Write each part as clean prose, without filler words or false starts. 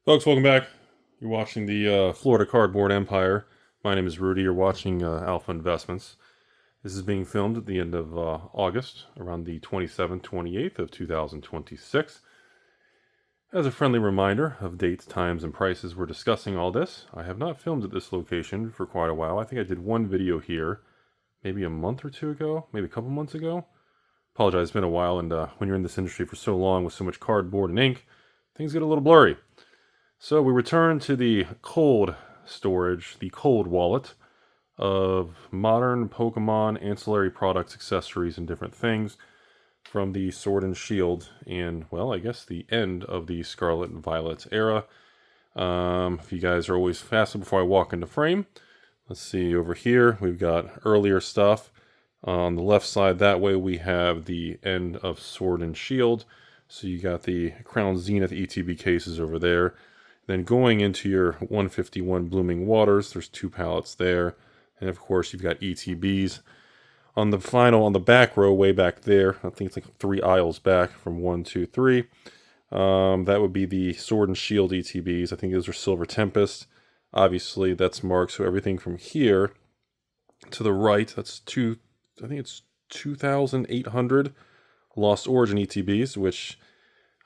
Folks, welcome back. You're watching the Florida Cardboard Empire. My name is Rudy. You're watching Alpha Investments. This is being filmed at the end of August, around the 27th, 28th of 2026. As a friendly reminder of dates, times, and prices, we're discussing all this. I have not filmed at this location for quite a while. I think I did one video here maybe a month or two ago, maybe a couple months ago. Apologize, it's been a while, and when you're in this industry for so long with so much cardboard and ink, things get a little blurry. So we return to the cold storage, the cold wallet of modern Pokemon ancillary products, accessories, and different things from the Sword and Shield and, well, I guess the end of the Scarlet Violet era. If you guys are always faster before I walk into frame, let's see over here, we've got earlier stuff. On the left side, that way we have the end of Sword and Shield. So you got the Crown Zenith ETB cases over there. Then going into your 151 Blooming Waters, there's two pallets there. And of course, you've got ETBs. On the back row, way back there, I think it's like 3 aisles back from 1, 2, 3. That would be the Sword and Shield ETBs. I think those are Silver Tempest. Obviously, that's marked. So everything from here to the right, that's I think it's 2,800 Lost Origin ETBs, which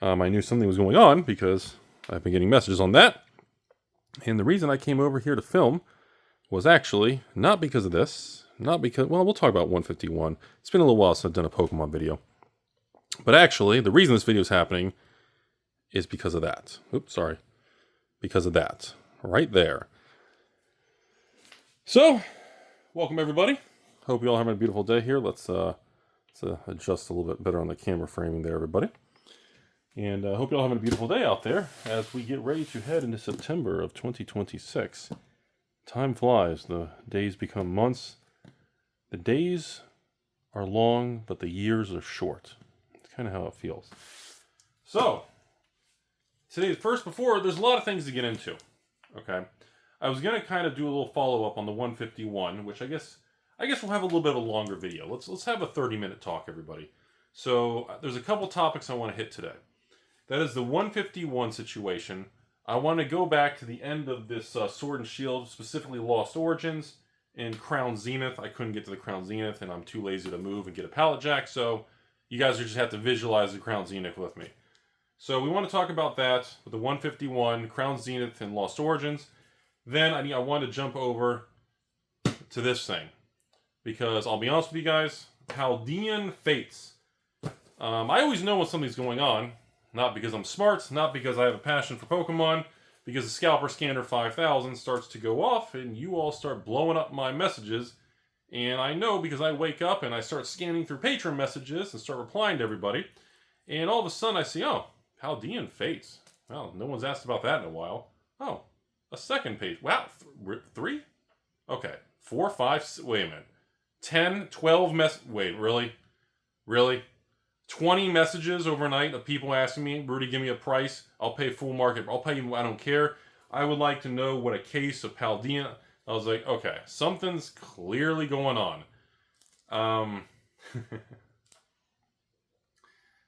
I knew something was going on because I've been getting messages on that. And the reason I came over here to film was actually not because of this, not because, well, we'll talk about 151. It's been a little while since I've done a Pokemon video. But actually, the reason this video is happening is because of that. Oops, sorry. Because of that. Right there. So, welcome everybody. Hope you all having a beautiful day here. Let's adjust a little bit better on the camera framing there, everybody. And I hope you're all having a beautiful day out there as we get ready to head into September of 2026. Time flies. The days become months. The days are long, but the years are short. It's kind of how it feels. So, there's a lot of things to get into. Okay. I was going to kind of do a little follow-up on the 151, which I guess we'll have a little bit of a longer video. Let's have a 30-minute talk, everybody. So, there's a couple topics I want to hit today. That is the 151 situation. I want to go back to the end of this Sword and Shield, specifically Lost Origins and Crown Zenith. I couldn't get to the Crown Zenith, and I'm too lazy to move and get a pallet jack, so you guys just have to visualize the Crown Zenith with me. So we want to talk about that with the 151, Crown Zenith, and Lost Origins. Then I want to jump over to this thing, because I'll be honest with you guys, Paldean Fates. I always know when something's going on. Not because I'm smart, not because I have a passion for Pokemon, because the Scalper Scanner 5000 starts to go off and you all start blowing up my messages. And I know because I wake up and I start scanning through patron messages and start replying to everybody. And all of a sudden I see, oh, Paldean Fates. Well, no one's asked about that in a while. Oh, a second page. Wow, 3? Okay, 4, 5, wait a minute. 10, 12 wait, really? Really? 20 messages overnight of people asking me, Rudy, give me a price. I'll pay full market. I'll pay you. I don't care. I would like to know what a case of Paldean. I was like, okay, something's clearly going on.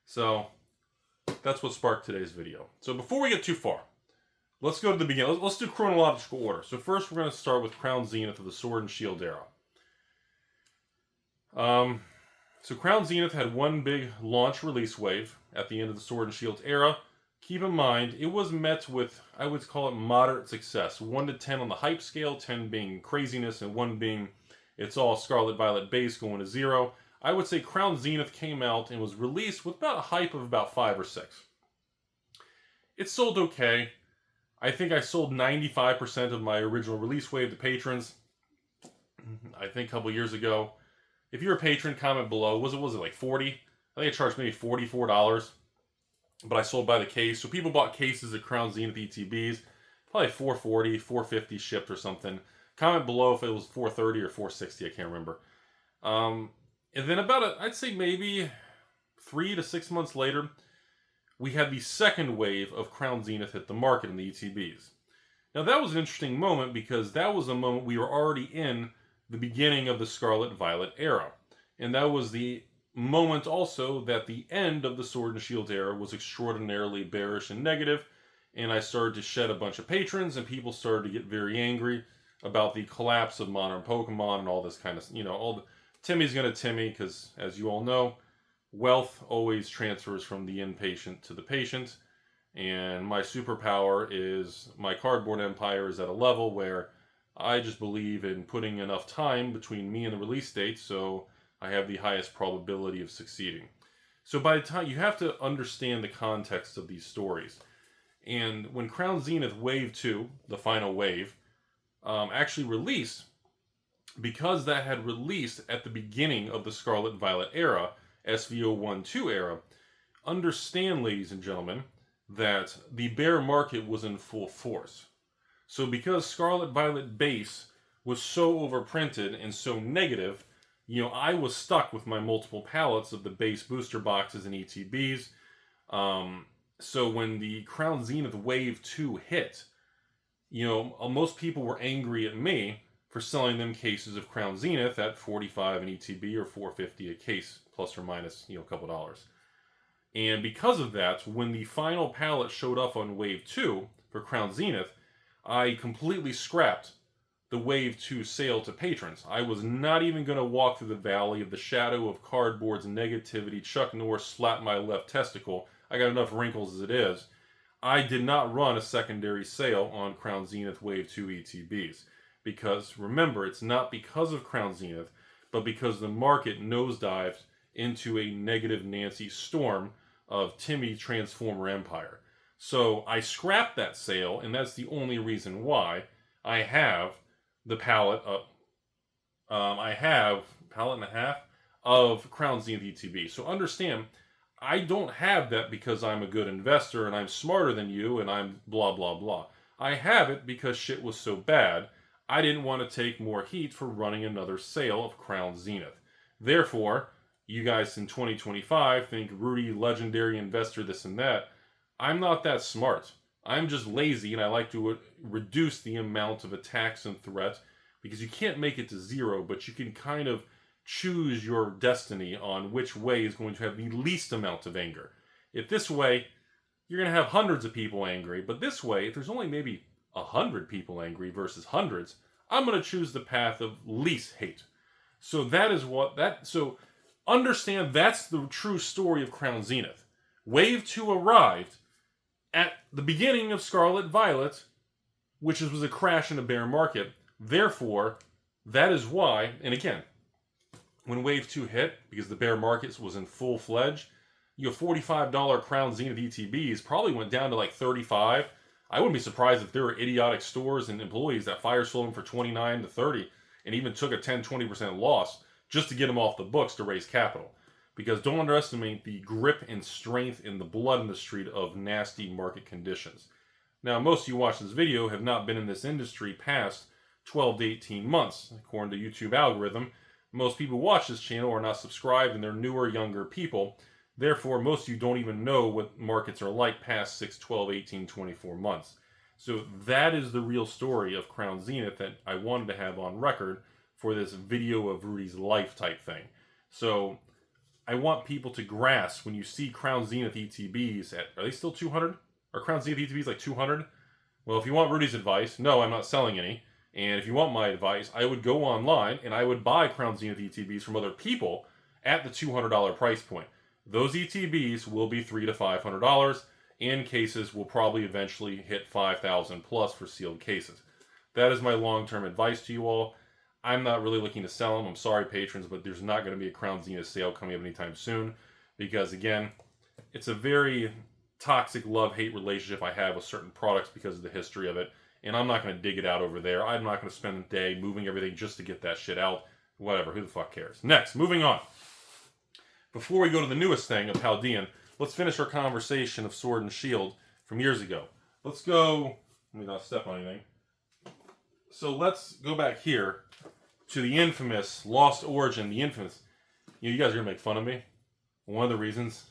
So that's what sparked today's video. So before we get too far, let's go to the beginning. Let's do chronological order. So first, we're going to start with Crown Zenith of the Sword and Shield era. So Crown Zenith had one big launch release wave at the end of the Sword and Shield era. Keep in mind, it was met with, I would call it moderate success. 1 to 10 on the hype scale, 10 being craziness, and 1 being it's all Scarlet Violet base going to 0. I would say Crown Zenith came out and was released with about a hype of about 5 or 6. It sold okay. I think I sold 95% of my original release wave to patrons. I think a couple years ago. If you're a patron, comment below. Was it like 40? I think I charged maybe $44. But I sold by the case. So people bought cases of Crown Zenith ETBs. Probably $440, $450 shipped or something. Comment below if it was $430 or $460. I can't remember. And then I'd say maybe 3 to 6 months later, we had the second wave of Crown Zenith hit the market in the ETBs. Now that was an interesting moment because that was a moment we were already in the beginning of the Scarlet Violet era. And that was the moment also that the end of the Sword and Shield era was extraordinarily bearish and negative, and I started to shed a bunch of patrons, and people started to get very angry about the collapse of modern Pokemon and all this kind of, all the Timmy's gonna Timmy, because as you all know, wealth always transfers from the inpatient to the patient, and my superpower is my cardboard empire is at a level where I just believe in putting enough time between me and the release date so I have the highest probability of succeeding. So by the time, you have to understand the context of these stories. And when Crown Zenith Wave 2, the final wave, actually released, because that had released at the beginning of the Scarlet Violet era, SVO1-2 era, understand, ladies and gentlemen, that the bear market was in full force. So because Scarlet Violet base was so overprinted and so negative, I was stuck with my multiple pallets of the base booster boxes and ETBs. So when the Crown Zenith Wave 2 hit, most people were angry at me for selling them cases of Crown Zenith at $45 an ETB or $4.50 a case, plus or minus, a couple dollars. And because of that, when the final pallet showed up on Wave 2 for Crown Zenith, I completely scrapped the Wave 2 sale to patrons. I was not even going to walk through the valley of the shadow of cardboard's negativity. Chuck Norris slapped my left testicle. I got enough wrinkles as it is. I did not run a secondary sale on Crown Zenith Wave 2 ETBs. Because, remember, it's not because of Crown Zenith, but because the market nosedived into a negative Nancy storm of Timmy Transformer Empire. So I scrapped that sale, and that's the only reason why I have the pallet of, I have pallet and a half of Crown Zenith ETB. So understand, I don't have that because I'm a good investor and I'm smarter than you and I'm blah, blah, blah. I have it because shit was so bad, I didn't want to take more heat for running another sale of Crown Zenith. Therefore, you guys in 2025 think Rudy, legendary investor, this and that. I'm not that smart. I'm just lazy, and I like to reduce the amount of attacks and threats, because you can't make it to zero, but you can kind of choose your destiny on which way is going to have the least amount of anger. If this way, you're going to have hundreds of people angry, but this way, if there's only maybe 100 people angry versus hundreds, I'm going to choose the path of least hate. So so understand that's the true story of Crown Zenith. Wave 2 arrived at the beginning of Scarlet Violet, which was a crash in a bear market. Therefore, that is why, and again, when Wave 2 hit, because the bear market was in full-fledged, $45 Crown Zenith ETBs probably went down to like $35. I wouldn't be surprised if there were idiotic stores and employees that fire sold them for $29 to $30 and even took a 10-20% loss just to get them off the books to raise capital. Because don't underestimate the grip and strength in the blood in the street of nasty market conditions. Now, most of you watching this video have not been in this industry past 12 to 18 months. According to YouTube algorithm, most people who watch this channel are not subscribed and they're newer, younger people. Therefore, most of you don't even know what markets are like past 6, 12, 18, 24 months. So that is the real story of Crown Zenith that I wanted to have on record for this video of Rudy's life type thing. So I want people to grasp when you see Crown Zenith ETBs at, are they still 200? Are Crown Zenith ETBs like 200? Well, if you want Rudy's advice, no, I'm not selling any. And if you want my advice, I would go online and I would buy Crown Zenith ETBs from other people at the $200 price point. Those ETBs will be $300 to $500, and cases will probably eventually hit $5,000 plus for sealed cases. That is my long-term advice to you all. I'm not really looking to sell them. I'm sorry, patrons, but there's not going to be a Crown Zenith sale coming up anytime soon because, again, it's a very toxic love-hate relationship I have with certain products because of the history of it, and I'm not going to dig it out over there. I'm not going to spend a day moving everything just to get that shit out. Whatever, who the fuck cares? Next, moving on. Before we go to the newest thing of Paldean, let's finish our conversation of Sword and Shield from years ago. Let's go, let me not step on anything. So let's go back here to the infamous Lost Origin, the infamous. You guys are going to make fun of me. One of the reasons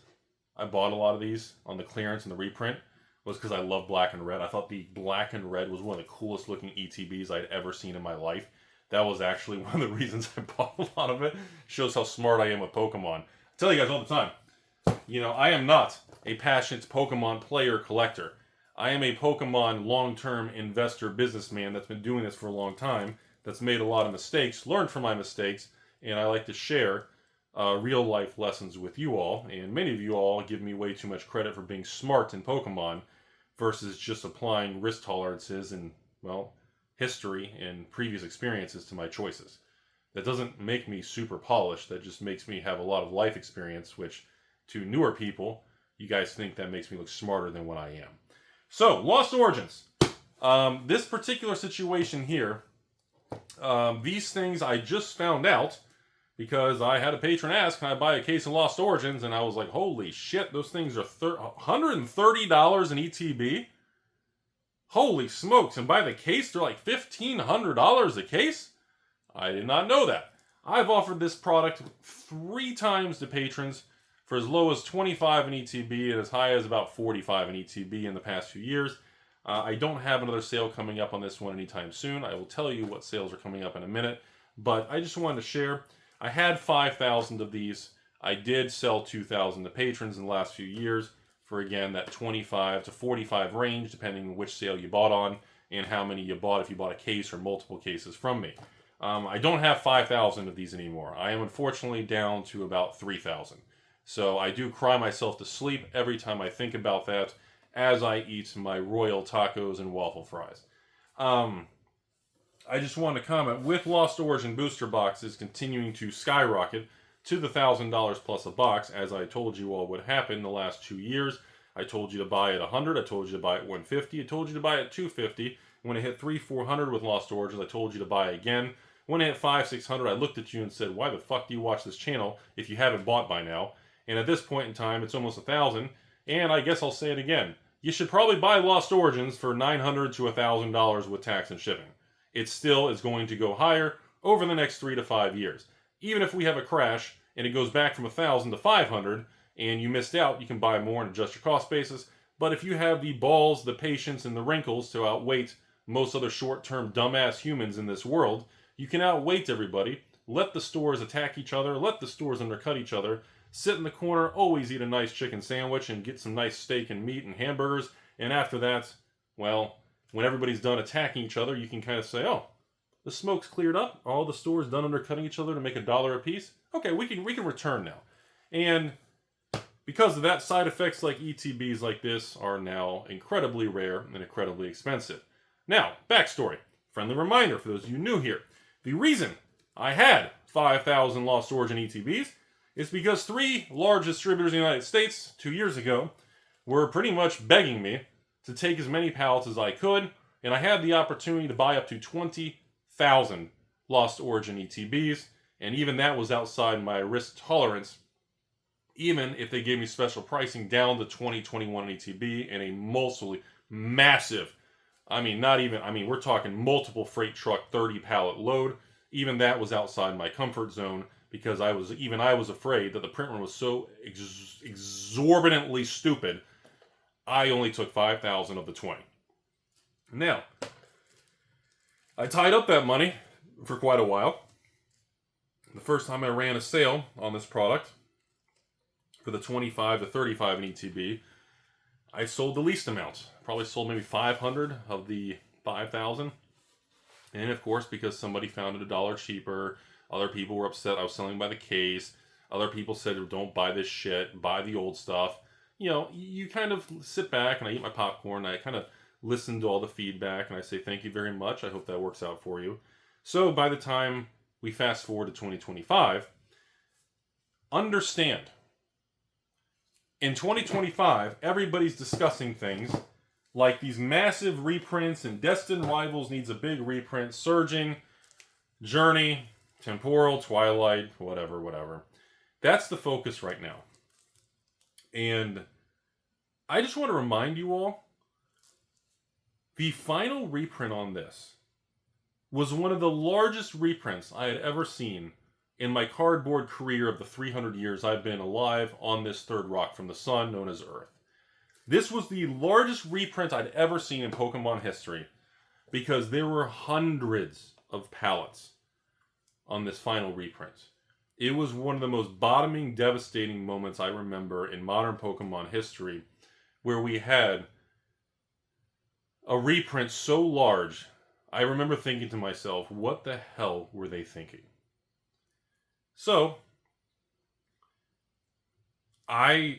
I bought a lot of these on the clearance and the reprint was because I love black and red. I thought the black and red was one of the coolest looking ETBs I'd ever seen in my life. That was actually one of the reasons I bought a lot of it. Shows how smart I am with Pokemon. I tell you guys all the time, I am not a passionate Pokemon player collector. I am a Pokemon long-term investor businessman that's been doing this for a long time, that's made a lot of mistakes, learned from my mistakes, and I like to share real-life lessons with you all. And many of you all give me way too much credit for being smart in Pokemon versus just applying risk tolerances and, well, history and previous experiences to my choices. That doesn't make me super polished. That just makes me have a lot of life experience, which to newer people, you guys think that makes me look smarter than what I am. So, Lost Origins. This particular situation here, these things I just found out because I had a patron ask, can I buy a case of Lost Origins? And I was like, holy shit, those things are $130 in ETB? Holy smokes, and by the case, they're like $1,500 a case? I did not know that. I've offered this product 3 times to patrons for as low as 25 in ETB and as high as about 45 in ETB in the past few years. I don't have another sale coming up on this one anytime soon. I will tell you what sales are coming up in a minute, but I just wanted to share. I had 5,000 of these. I did sell 2,000 to patrons in the last few years for, again, that 25 to 45 range, depending on which sale you bought on and how many you bought, if you bought a case or multiple cases from me. I don't have 5,000 of these anymore. I am unfortunately down to about 3,000. So I do cry myself to sleep every time I think about that as I eat my royal tacos and waffle fries. I just want to comment, with Lost Origin booster boxes continuing to skyrocket to the $1,000 plus a box, as I told you all would happen the last 2 years. I told you to buy at 100, I told you to buy at 150, I told you to buy at 250. When it hit 300-400 with Lost Origins, I told you to buy again. When it hit 500-600, I looked at you and said, why the fuck do you watch this channel if you haven't bought by now? And at this point in time, it's almost 1,000. And I guess I'll say it again. You should probably buy Lost Origins for $900 to $1,000 with tax and shipping. It still is going to go higher over the next 3 to 5 years. Even if we have a crash and it goes back from 1,000 to 500 and you missed out, you can buy more and adjust your cost basis. But if you have the balls, the patience, and the wrinkles to outweight most other short-term dumbass humans in this world, you can outweight everybody, let the stores attack each other, let the stores undercut each other, sit in the corner, always eat a nice chicken sandwich and get some nice steak and meat and hamburgers, and after that, well, when everybody's done attacking each other, you can kind of say, oh, the smoke's cleared up, all the stores done undercutting each other to make $1 a piece. Okay, we can return now. And because of that, side effects like ETBs like this are now incredibly rare and incredibly expensive. Now, backstory. Friendly reminder for those of you new here. The reason I had 5,000 Lost Origin ETBs is because 3 large distributors in the United States 2 years ago were pretty much begging me to take as many pallets as I could, and I had the opportunity to buy up to 20,000 Lost Origin ETBs, and even that was outside my risk tolerance, even if they gave me special pricing down to 2021 ETB and a mostly massive, we're talking multiple freight truck 30 pallet load. Even that was outside my comfort zone because I was afraid that the print run was so exorbitantly stupid. I only took 5,000 of the 20. Now, I tied up that money for quite a while. The first time I ran a sale on this product for the 25 to 35 in ETB, I sold the least amount. Probably sold maybe 500 of the 5,000. And of course, because somebody found it $1 cheaper, other people were upset I was selling by the case. Other people said, don't buy this shit, buy the old stuff. You know, you kind of sit back and I eat my popcorn. And I kind of listen to all the feedback and I say, thank you very much. I hope that works out for you. So by the time we fast forward to 2025, understand, in 2025, everybody's discussing things like these massive reprints, and Destined Rivals needs a big reprint, Surging, Journey, Temporal, Twilight, whatever. That's the focus right now. And I just want to remind you all, the final reprint on this was one of the largest reprints I had ever seen in my cardboard career of the 300 years I've been alive on this third rock from the sun known as Earth. This was the largest reprint I'd ever seen in Pokemon history because there were hundreds of pallets on this final reprint. It was one of the most bottoming, devastating moments I remember in modern Pokemon history, where we had a reprint so large, I remember thinking to myself, what the hell were they thinking? So, in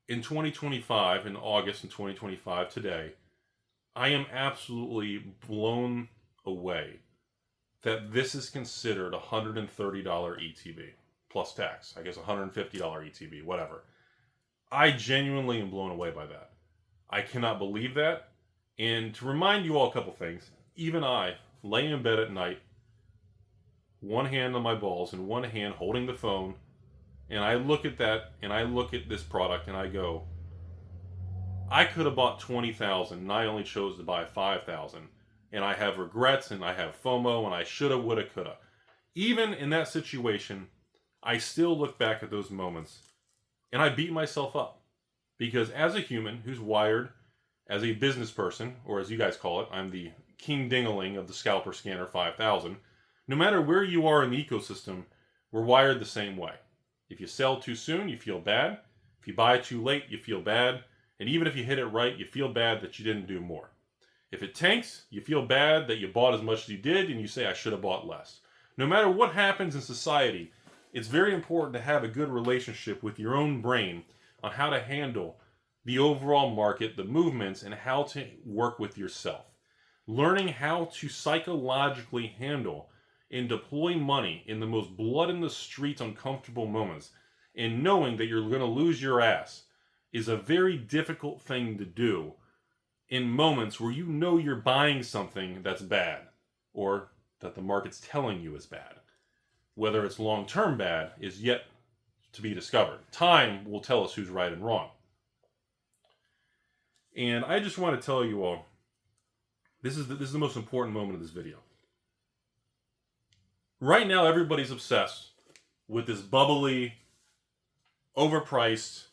2025, in August in 2025, today, I am absolutely blown away that this is considered $130 ETB, plus tax. I guess $150 ETB, whatever. I genuinely am blown away by that. I cannot believe that. And to remind you all a couple things, even I lay in bed at night, one hand on my balls and one hand holding the phone, and I look at that, and I look at this product, and I go, I could have bought 20,000, and I only chose to buy 5,000. And I have regrets, and I have FOMO, and I shoulda, woulda, coulda. Even in that situation, I still look back at those moments, and I beat myself up. Because as a human who's wired as a business person, or as you guys call it, I'm the king dingaling of the scalper scanner 5000. No matter where you are in the ecosystem, we're wired the same way. If you sell too soon, you feel bad. If you buy too late, you feel bad. And even if you hit it right, you feel bad that you didn't do more. If it tanks, you feel bad that you bought as much as you did, and you say, I should have bought less. No matter what happens in society, it's very important to have a good relationship with your own brain on how to handle the overall market, the movements, and how to work with yourself. Learning how to psychologically handle and deploy money in the most blood in the streets uncomfortable moments, and knowing that you're going to lose your ass, is a very difficult thing to do in moments where you know you're buying something that's bad, or that the market's telling you is bad. Whether it's long-term bad is yet to be discovered. Time will tell us who's right and wrong. And I just want to tell you all, this is the most important moment of this video. Right now, everybody's obsessed with this bubbly, overpriced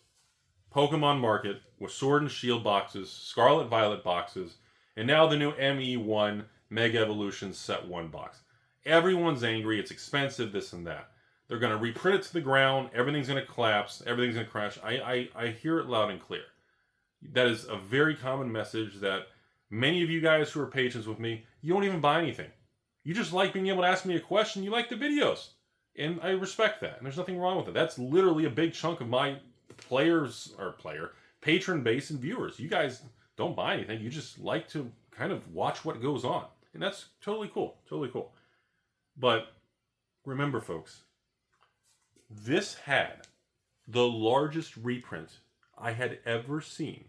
Pokemon market with Sword and Shield boxes, Scarlet Violet boxes, and now the new ME1 Mega Evolution Set 1 box. Everyone's angry, it's expensive, this and that. They're going to reprint it to the ground, everything's going to collapse, everything's going to crash. I hear it loud and clear. That is a very common message that many of you guys who are patrons with me, you don't even buy anything. You just like being able to ask me a question, you like the videos. And I respect that, and there's nothing wrong with it. That's literally a big chunk of my patron base and viewers. You guys don't buy anything, you just like to kind of watch what goes on. And that's totally cool, totally cool. But remember, folks, this had the largest reprint I had ever seen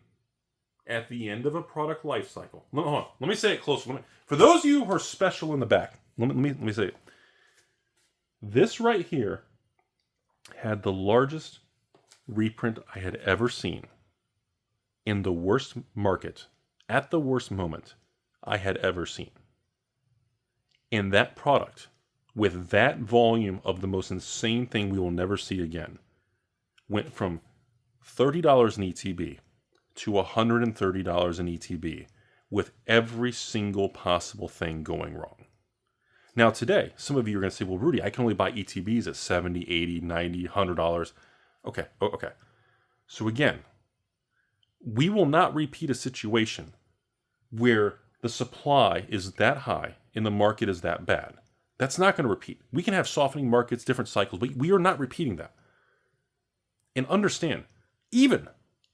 at the end of a product life cycle. Hold on, let me say it closer. For those of you who are special in the back, let me say it. This right here had the largest reprint I had ever seen in the worst market, at the worst moment I had ever seen. And that product, with that volume of the most insane thing we will never see again, went from $30 in ETB to $130 in ETB, with every single possible thing going wrong. Now today, some of you are going to say, well, Rudy, I can only buy ETBs at $70, $80, $90, $100. Okay. So again, we will not repeat a situation where the supply is that high and the market is that bad. That's not going to repeat. We can have softening markets, different cycles, but we are not repeating that. And understand, even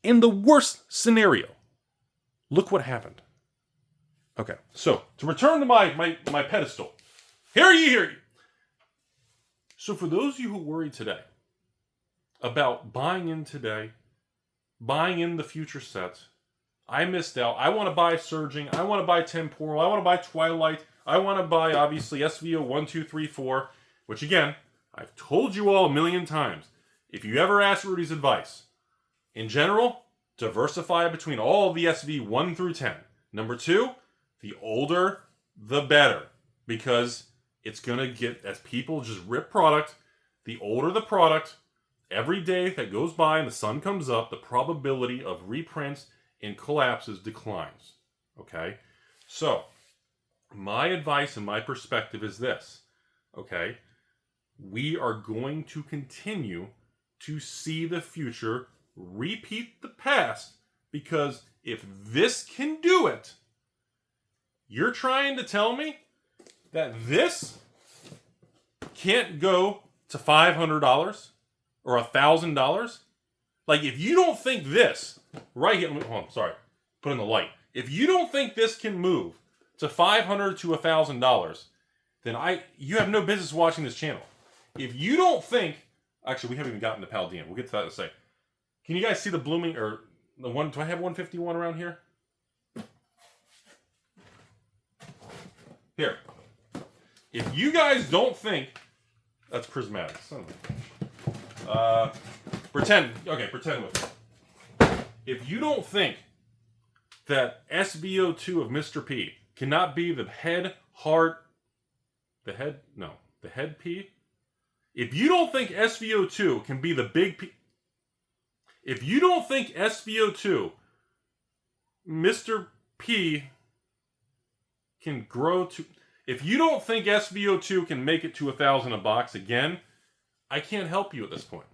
in the worst scenario, look what happened. Okay, so to return to my pedestal, hear ye. So for those of you who worry today about buying in today, buying in the future sets, I missed out. I want to buy Surging. I want to buy Temporal. I want to buy Twilight. I want to buy, obviously, SVO 1, 2, 3, 4, which, again, I've told you all a million times. If you ever ask Rudy's advice, in general, diversify between all the SV 1 through 10. Number 2, the older, the better. Because it's going to get, as people just rip product, the older the product, every day that goes by and the sun comes up, the probability of reprints and collapses declines. Okay? So, my advice and my perspective is this. Okay? We are going to continue to see the future repeat the past, because if this can do it, You're trying to tell me that this can't go to $500 or $1,000? Like, if you don't think this, right here, hold on, sorry, put in the light. If you don't think this can move to $500 to $1,000, then you have no business watching this channel. If you don't think, actually, we haven't even gotten to Paldean. We'll get to that in a second. Can you guys see the blooming, or the one, do I have 151 around here? Here. If you guys don't think, that's prismatic. Pretend with me. If you don't think that SVO2 of Mr. P cannot be the head P. If you don't think SVO2 can be the big P, if you don't think SVO2, Mr. P can grow to, if you don't think SVO2 can make it to 1,000 a box again, I can't help you at this point.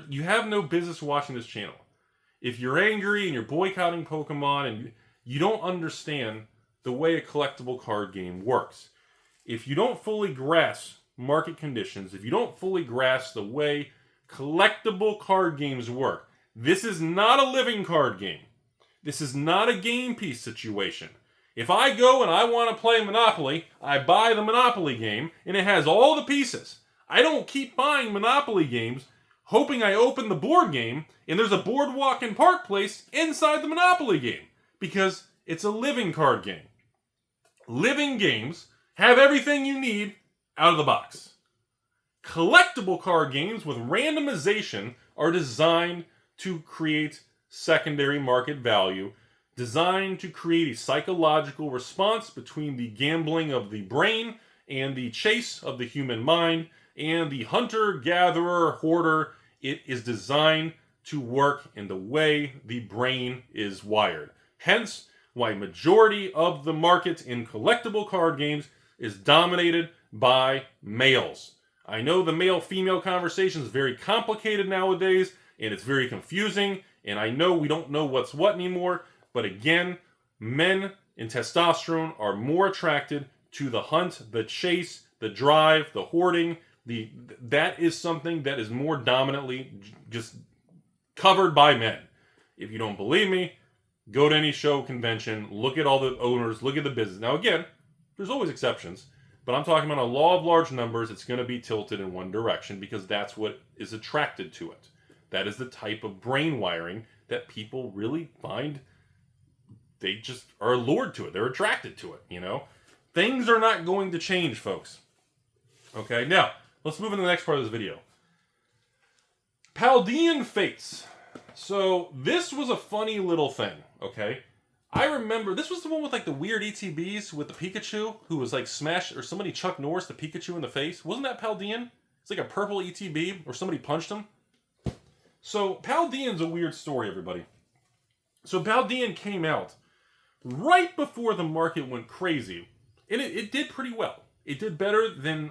You have no business watching this channel. If you're angry and you're boycotting Pokemon and you don't understand the way a collectible card game works, if you don't fully grasp market conditions, if you don't fully grasp the way collectible card games work, this is not a living card game. This is not a game piece situation. If I go and I want to play Monopoly, I buy the Monopoly game and it has all the pieces. I don't keep buying Monopoly games hoping I open the board game and there's a boardwalk and park place inside the Monopoly game, because it's a living card game. Living games have everything you need out of the box. Collectible card games with randomization are designed to create secondary market value, designed to create a psychological response between the gambling of the brain and the chase of the human mind, and the hunter, gatherer, hoarder. It is designed to work in the way the brain is wired. Hence, why majority of the market in collectible card games is dominated by males. I know the male-female conversation is very complicated nowadays, and it's very confusing, and I know we don't know what's what anymore, but again, men and testosterone are more attracted to the hunt, the chase, the drive, the hoarding. That is something that is more dominantly just covered by men. If you don't believe me, go to any show, convention, look at all the owners, look at the business. Now again, there's always exceptions, but I'm talking about a law of large numbers. It's going to be tilted in one direction because that's what is attracted to it. That is the type of brain wiring that people really find. They just are allured to it. They're attracted to it, you know? Things are not going to change, folks. Okay, now, let's move into the next part of this video. Paldean Fates. So, this was a funny little thing, okay? I remember, this was the one with like the weird ETBs with the Pikachu, who was like smashed, or somebody Chuck Norris the Pikachu in the face. Wasn't that Paldean? It's like a purple ETB, or somebody punched him. So, Paldean's a weird story, everybody. So, Paldean came out right before the market went crazy, and it did pretty well. It did better than,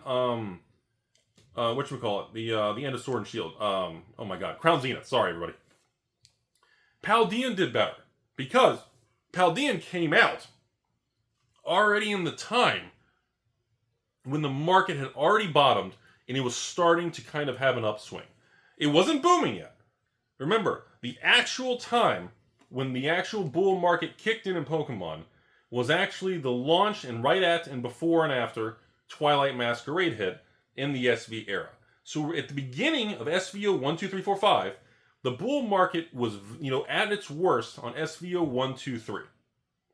whatchamacallit, the end of Sword and Shield. Oh my god, Crown Zenith, sorry everybody. Paldean did better, because Paldean came out already in the time when the market had already bottomed, and it was starting to kind of have an upswing. It wasn't booming yet. Remember, the actual time when the actual bull market kicked in Pokemon was actually the launch and right at and before and after Twilight Masquerade hit in the SV era. So at the beginning of SVO 1, 2, 3, 4, 5, the bull market was, at its worst on SVO 1, 2, 3.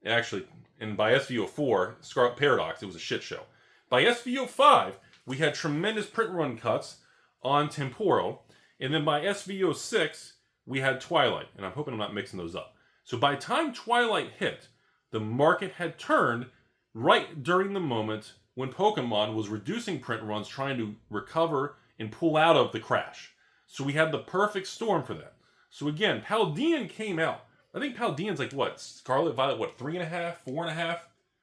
Actually, and by SVO 4, Scarlet Paradox, it was a shit show. By SVO 5, we had tremendous print run cuts on Temporal, and then by SVO 6, we had Twilight, and I'm hoping I'm not mixing those up. So by the time Twilight hit, the market had turned right during the moment when Pokemon was reducing print runs, trying to recover and pull out of the crash. So we had the perfect storm for that. So again, Paldean came out. I think Paldean's like what? Scarlet Violet, 3.5, 4.5?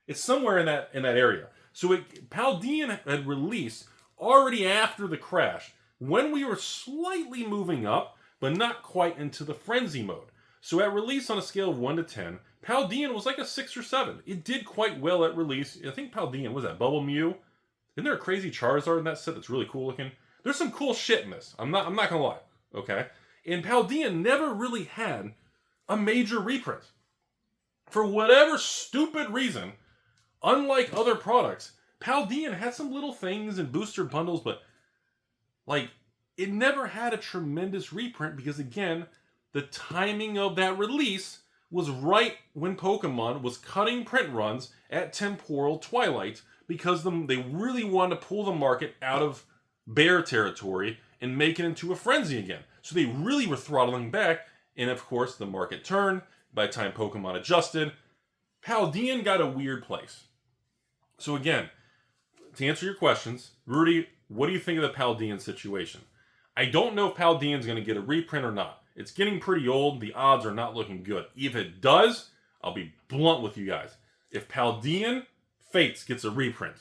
It's somewhere in that area. So Paldean had released already after the crash, when we were slightly moving up, but not quite into the frenzy mode. So at release on a scale of 1 to 10, Paldean was like a 6 or 7. It did quite well at release. I think Paldean, was that Bubble Mew? Isn't there a crazy Charizard in that set that's really cool looking? There's some cool shit in this. I'm not gonna lie. Okay? And Paldean never really had a major reprint. For whatever stupid reason, unlike other products, Paldean had some little things in booster bundles, but like, it never had a tremendous reprint because, again, the timing of that release was right when Pokemon was cutting print runs at Temporal Twilight because they really wanted to pull the market out of bear territory and make it into a frenzy again. So they really were throttling back, and of course the market turned. By the time Pokemon adjusted, Paldean got a weird place. So again, to answer your questions, Rudy, what do you think of the Paldean situation? I don't know if Paldean's going to get a reprint or not. It's getting pretty old. The odds are not looking good. If it does, I'll be blunt with you guys. If Paldean Fates gets a reprint,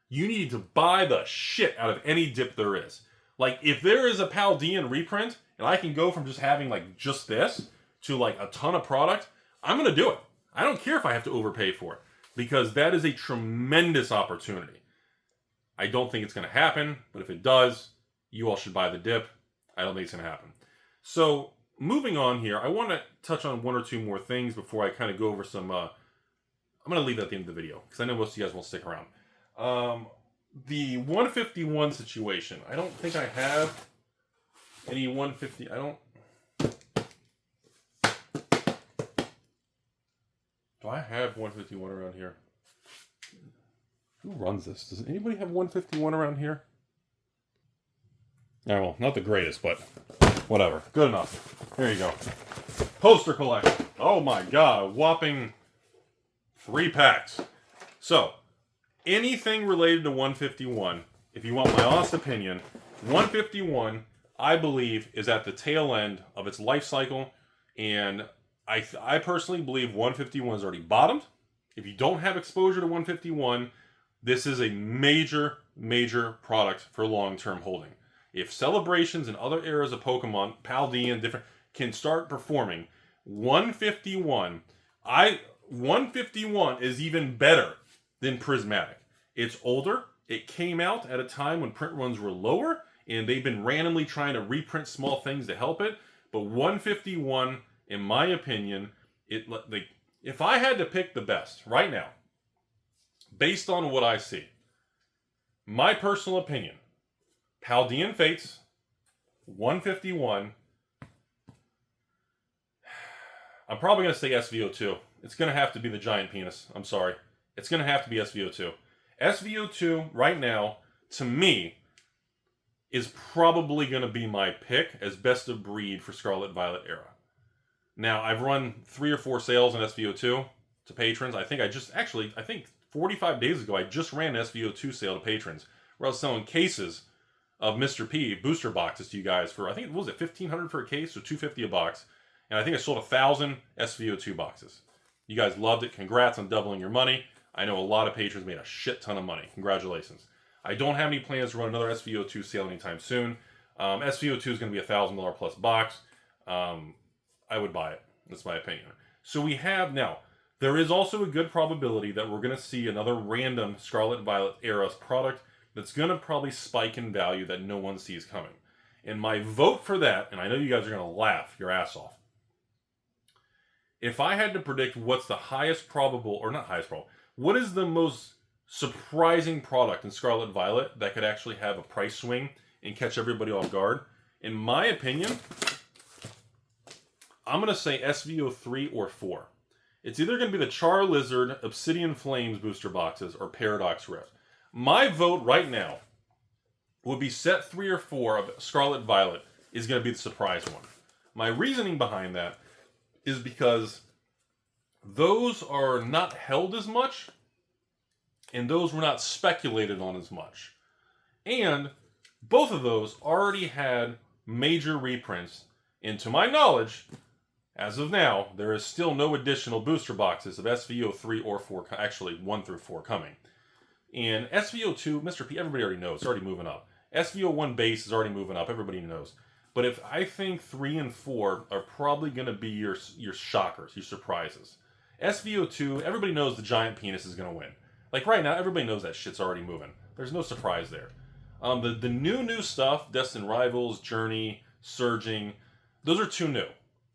you need to buy the shit out of any dip there is. Like, if there is a Paldean reprint, and I can go from just having, like, just this to, like, a ton of product, I'm going to do it. I don't care if I have to overpay for it, because that is a tremendous opportunity. I don't think it's going to happen, but if it does, you all should buy the dip. I don't think it's going to happen. So, moving on here, I want to touch on one or two more things before I kind of go over some... I'm going to leave that at the end of the video, because I know most of you guys won't stick around. The 151 situation. I don't think I have any 150... I don't... Do I have 151 around here? Who runs this? Does anybody have 151 around here? Yeah, well, not the greatest, but whatever. Good enough. Here you go. Poster collection. Oh my god, a whopping 3 packs. So, anything related to 151, if you want my honest opinion, 151, I believe, is at the tail end of its life cycle, and I personally believe 151 is already bottomed. If you don't have exposure to 151, this is a major, major product for long-term holding. If celebrations and other eras of Pokemon, Paldean, different, can start performing, 151 is even better than Prismatic. It's older. It came out at a time when print runs were lower, and they've been randomly trying to reprint small things to help it. But 151, in my opinion, if I had to pick the best right now, based on what I see, my personal opinion, Paldean Fates, 151. I'm probably going to say SVO2. It's going to have to be the giant penis. I'm sorry. It's going to have to be SVO2. SVO2, right now, to me, is probably going to be my pick as best of breed for Scarlet Violet era. Now, I've run 3 or 4 sales in SVO2 to patrons. I think 45 days ago, I just ran an SVO2 sale to patrons where I was selling cases of Mr. P booster boxes to you guys for, I think, what was it, $1,500 for a case or $250 a box. And I think I sold 1,000 SVO2 boxes. You guys loved it. Congrats on doubling your money. I know a lot of patrons made a shit ton of money. Congratulations. I don't have any plans to run another SVO2 sale anytime soon. SVO2 is going to be a $1,000 plus box. I would buy it. That's my opinion. So we have now, there is also a good probability that we're going to see another random Scarlet Violet era product that's going to probably spike in value that no one sees coming. And my vote for that, and I know you guys are going to laugh your ass off, if I had to predict what's the highest probable, or not highest probable, what is the most surprising product in Scarlet Violet that could actually have a price swing and catch everybody off guard, in my opinion, I'm going to say SVO3 or 4. It's either going to be the Charizard Obsidian Flames booster boxes or Paradox Rift. My vote right now would be set 3 or 4 of Scarlet Violet is going to be the surprise one. My reasoning behind that is because those are not held as much, and those were not speculated on as much. And both of those already had major reprints, and to my knowledge, as of now, there is still no additional booster boxes of SVO3 or 4, actually 1 through 4 coming. And SVO2, Mr. P, everybody already knows, it's already moving up. SVO1 base is already moving up, everybody knows. But if I think 3 and 4 are probably going to be your shockers, your surprises. SVO2, everybody knows the giant penis is going to win. Like right now, everybody knows that shit's already moving. There's no surprise there. The new stuff, Destined Rivals, Journey, Surging, those are too new.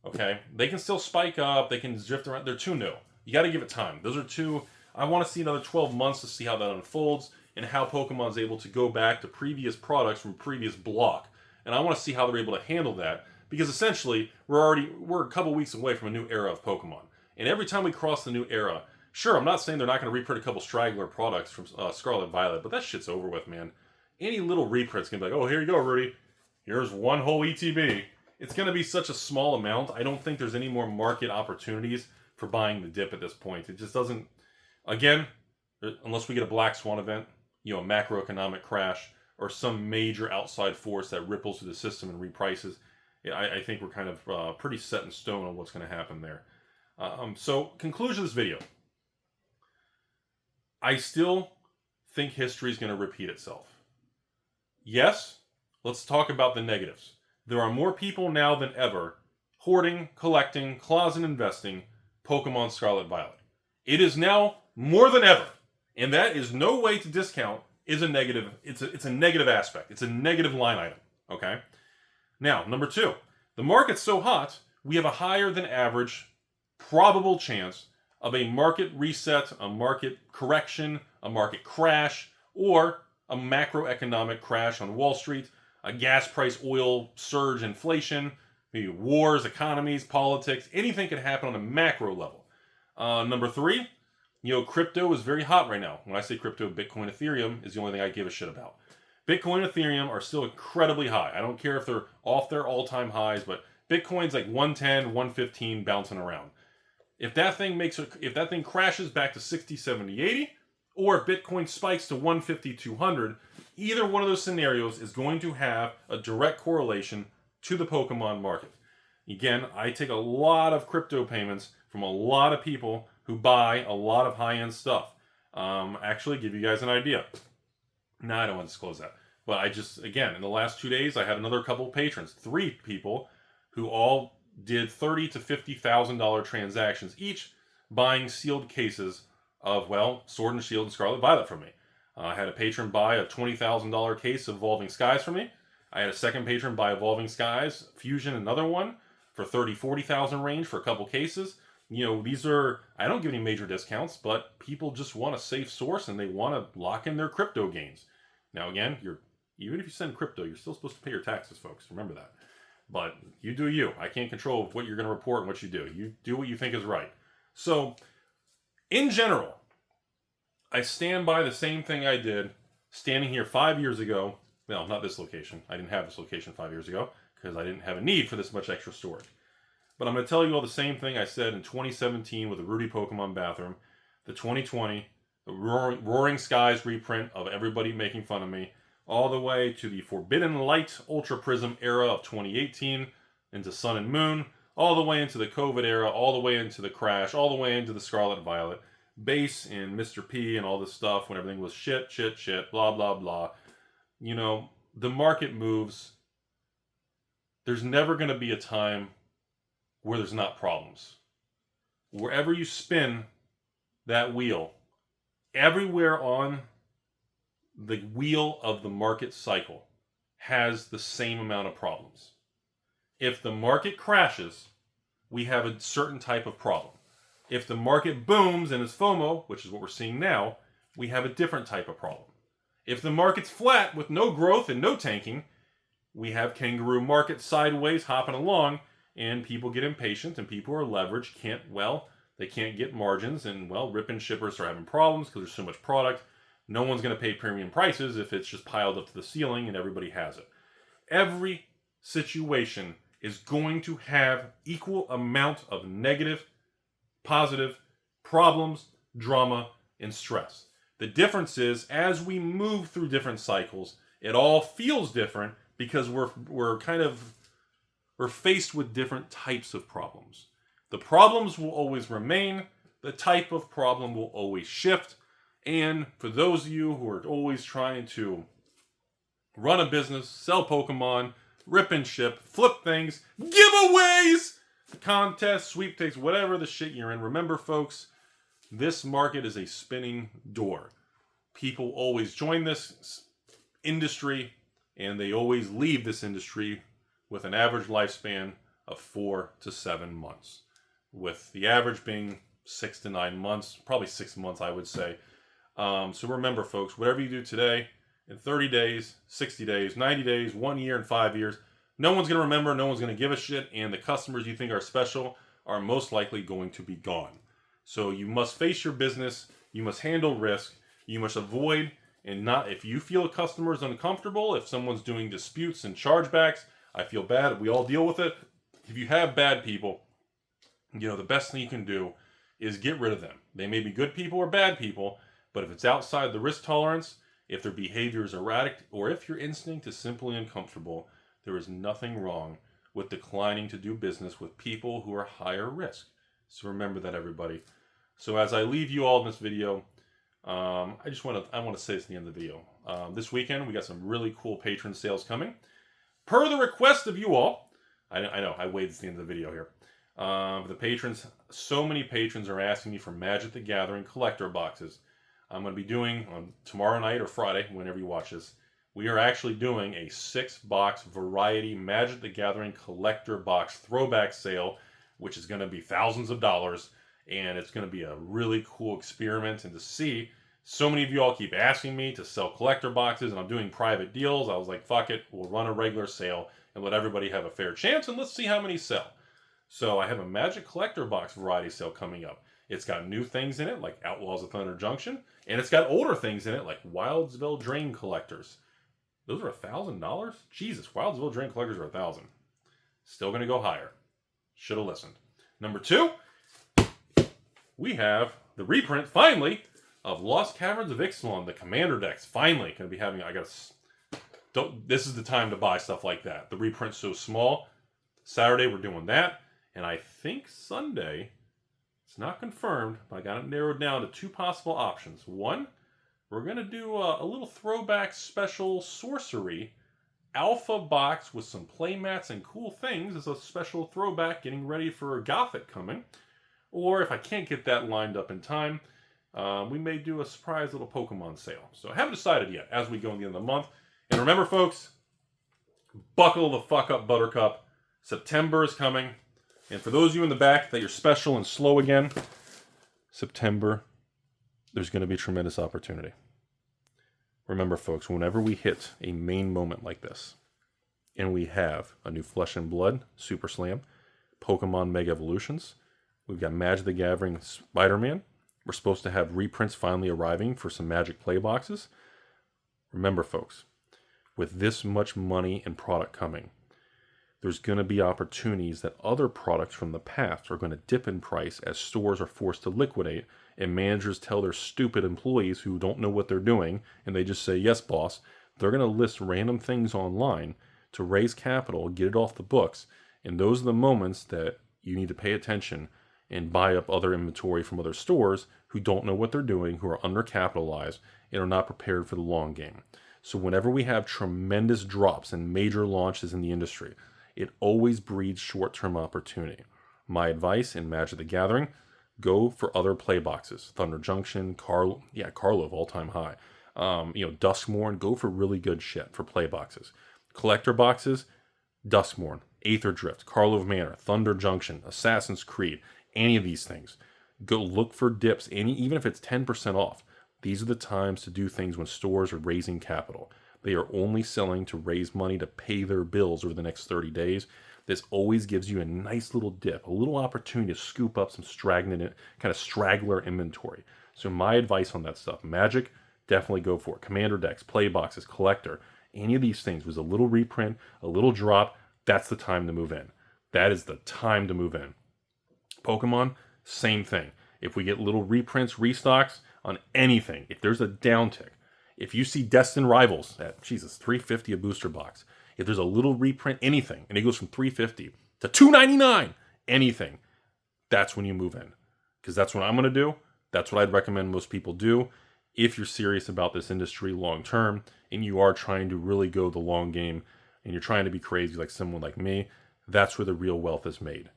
Okay? They can still spike up, they can drift around, they're too new. You got to give it time. Those are too... I want to see another 12 months to see how that unfolds and how Pokemon's able to go back to previous products from previous block. And I want to see how they're able to handle that, because essentially we're a couple weeks away from a new era of Pokemon. And every time we cross the new era, sure, I'm not saying they're not going to reprint a couple straggler products from Scarlet Violet, but that shit's over with, man. Any little reprint's going to be like, oh, here you go, Rudy. Here's one whole ETB. It's going to be such a small amount. I don't think there's any more market opportunities for buying the dip at this point. It just doesn't... Again, unless we get a Black Swan event, a macroeconomic crash, or some major outside force that ripples through the system and reprices, I think we're kind of pretty set in stone on what's going to happen there. So, conclusion of this video. I still think history is going to repeat itself. Yes, let's talk about the negatives. There are more people now than ever hoarding, collecting, closet investing Pokemon Scarlet Violet. It is now more than ever, and that is no way to discount is a negative. It's a negative aspect. It's a negative line item. Okay. Now, number two, the market's so hot, we have a higher than average probable chance of a market reset, a market correction, a market crash, or a macroeconomic crash on Wall Street, a gas price, oil surge, inflation, maybe wars, economies, politics. Anything can happen on a macro level. Number three, crypto is very hot right now. When I say crypto, Bitcoin, Ethereum is the only thing I give a shit about. Bitcoin and Ethereum are still incredibly high. I don't care if they're off their all-time highs, but Bitcoin's like 110, 115 bouncing around. If that thing crashes back to 60, 70, 80, or if Bitcoin spikes to 150, 200, either one of those scenarios is going to have a direct correlation to the Pokemon market. Again, I take a lot of crypto payments from a lot of people who buy a lot of high-end stuff. Actually, give you guys an idea. No, I don't want to disclose that. But again, in the last 2 days, I had another couple of patrons, 3 people, who all did $30,000 to $50,000 transactions each, buying sealed cases of, Sword and Shield and Scarlet Violet from me. I had a patron buy a $20,000 case of Evolving Skies from me. I had a second patron buy Evolving Skies, Fusion, another one, for $30,000, $40,000 range for a couple cases. These are, I don't give any major discounts, but people just want a safe source and they want to lock in their crypto gains. Now again, even if you send crypto, you're still supposed to pay your taxes, folks. Remember that. But you do you. I can't control what you're going to report and what you do. You do what you think is right. So, in general, I stand by the same thing I did standing here 5 years ago. Well, not this location. I didn't have this location 5 years ago because I didn't have a need for this much extra storage. But I'm going to tell you all the same thing I said in 2017 with the Rudy Pokemon bathroom, the 2020, the Roaring Skies reprint of everybody making fun of me, all the way to the Forbidden Light Ultra Prism era of 2018, into Sun and Moon, all the way into the COVID era, all the way into the crash, all the way into the Scarlet Violet, base and Mr. P and all this stuff when everything was shit, blah, blah, blah. The market moves. There's never going to be a time where there's not problems. Wherever you spin that wheel, everywhere on the wheel of the market cycle has the same amount of problems. If the market crashes, we have a certain type of problem. If the market booms and is FOMO, which is what we're seeing now, we have a different type of problem. If the market's flat with no growth and no tanking, we have kangaroo market sideways hopping along, and people get impatient, and people who are leveraged they can't get margins, and rip and shippers are having problems because there's so much product. No one's going to pay premium prices if it's just piled up to the ceiling and everybody has it. Every situation is going to have equal amount of negative, positive, problems, drama, and stress. The difference is, as we move through different cycles, it all feels different because we're faced with different types of problems. The problems will always remain. The type of problem will always shift. And for those of you who are always trying to run a business, sell Pokemon, rip and ship, flip things, giveaways, contests, sweepstakes, whatever the shit you're in. Remember, folks, this market is a spinning door. People always join this industry, and they always leave this industry with an average lifespan of 4 to 7 months, with the average being 6 to 9 months, probably 6 months, I would say. So remember, folks, whatever you do today, in 30 days, 60 days, 90 days, 1 year, and 5 years, no one's going to remember, no one's going to give a shit, and the customers you think are special are most likely going to be gone. So you must face your business, you must handle risk, you must avoid, and not, if you feel a customer is uncomfortable, if someone's doing disputes and chargebacks, I feel bad, we all deal with it. If you have bad people, you know, the best thing you can do is get rid of them. They may be good people or bad people, but if it's outside the risk tolerance, if their behavior is erratic, or if your instinct is simply uncomfortable, there is nothing wrong with declining to do business with people who are higher risk. So remember that, everybody. So as I leave you all in this video, I want to say this at the end of the video. This weekend, we got some really cool patron sales coming. Per the request of you all, I know, I waited to the end of the video here. The patrons, so many patrons are asking me for Magic the Gathering collector boxes. I'm going to be doing, on tomorrow night or Friday, whenever you watch this, we are actually doing a 6-box variety Magic the Gathering collector box throwback sale, which is going to be thousands of dollars, and it's going to be a really cool experiment. And to see, so many of you all keep asking me to sell collector boxes, and I'm doing private deals. I was like, fuck it, we'll run a regular sale and let everybody have a fair chance, and let's see how many sell. So I have a Magic collector box variety sale coming up. It's got new things in it, like Outlaws of Thunder Junction, and it's got older things in it, like Wildsville Drain Collectors. Those are $1,000? Jesus, Wildsville Drain Collectors are $1,000. Still going to go higher. Should have listened. Number 2, we have the reprint, finally, of Lost Caverns of Ixalan, the Commander decks. Finally, going to be having, this is the time to buy stuff like that. The reprint's so small. Saturday, we're doing that. And I think Sunday, it's not confirmed, but I got it narrowed down to 2 possible options. One, we're going to do a little throwback special sorcery alpha box with some playmats and cool things as a special throwback, getting ready for Gothic coming. Or if I can't get that lined up in time, we may do a surprise little Pokemon sale. So I haven't decided yet as we go in the end of the month. And remember, folks, buckle the fuck up, Buttercup. September is coming. And for those of you in the back that you're special and slow again, September, there's going to be tremendous opportunity. Remember, folks, whenever we hit a main moment like this, and we have a new Flesh and Blood Super Slam, Pokemon Mega Evolutions, we've got Magic the Gathering Spider-Man, we're supposed to have reprints finally arriving for some Magic play boxes. Remember, folks, with this much money and product coming, there's going to be opportunities that other products from the past are going to dip in price as stores are forced to liquidate and managers tell their stupid employees who don't know what they're doing and they just say, yes, boss, they're going to list random things online to raise capital, get it off the books. And those are the moments that you need to pay attention and buy up other inventory from other stores who don't know what they're doing, who are undercapitalized, and are not prepared for the long game. So whenever we have tremendous drops and major launches in the industry, it always breeds short-term opportunity. My advice in Magic the Gathering, go for other play boxes. Thunder Junction, Karlov, all-time high. Duskmourn, go for really good shit for play boxes. Collector boxes, Duskmourn, Aether Drift, Karlov Manor, Thunder Junction, Assassin's Creed, any of these things. Go look for dips, even if it's 10% off. These are the times to do things when stores are raising capital. They are only selling to raise money to pay their bills over the next 30 days. This always gives you a nice little dip, a little opportunity to scoop up some straggler inventory. So my advice on that stuff, Magic, definitely go for it. Commander decks, play boxes, collector, any of these things was a little reprint, a little drop, that's the time to move in. That is the time to move in. Pokemon, same thing. If we get little reprints, restocks on anything, if there's a downtick, if you see Destined Rivals at, $350 a booster box, if there's a little reprint, anything, and it goes from $350 to $299, anything, that's when you move in. Because that's what I'm going to do. That's what I'd recommend most people do. If you're serious about this industry long term, and you are trying to really go the long game, and you're trying to be crazy like someone like me, that's where the real wealth is made.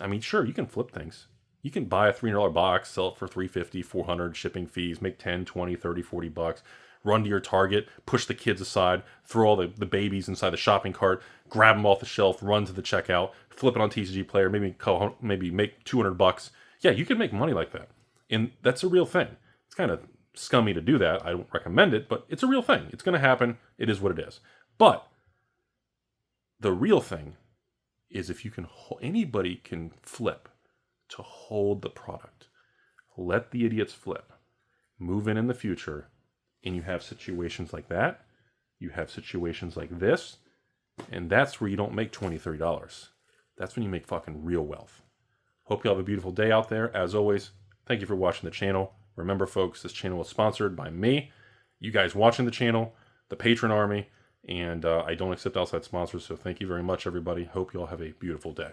I mean, sure, you can flip things. You can buy a $300 box, sell it for $350, $400, shipping fees, make 10, 20, 30, 40 bucks, run to your Target, push the kids aside, throw all the babies inside the shopping cart, grab them off the shelf, run to the checkout, flip it on TCG Player, maybe make 200 bucks. Yeah, you can make money like that. And that's a real thing. It's kind of scummy to do that. I don't recommend it, but it's a real thing. It's going to happen. It is what it is. But the real thing is if you can, anybody can flip to hold the product. Let the idiots flip. Move in the future, and you have situations like that. You have situations like this, and that's where you don't make $20, $30. That's when you make fucking real wealth. Hope you all have a beautiful day out there. As always, thank you for watching the channel. Remember, folks, this channel is sponsored by me, you guys watching the channel, the patron army, and I don't accept outside sponsors, so thank you very much, everybody. Hope you all have a beautiful day.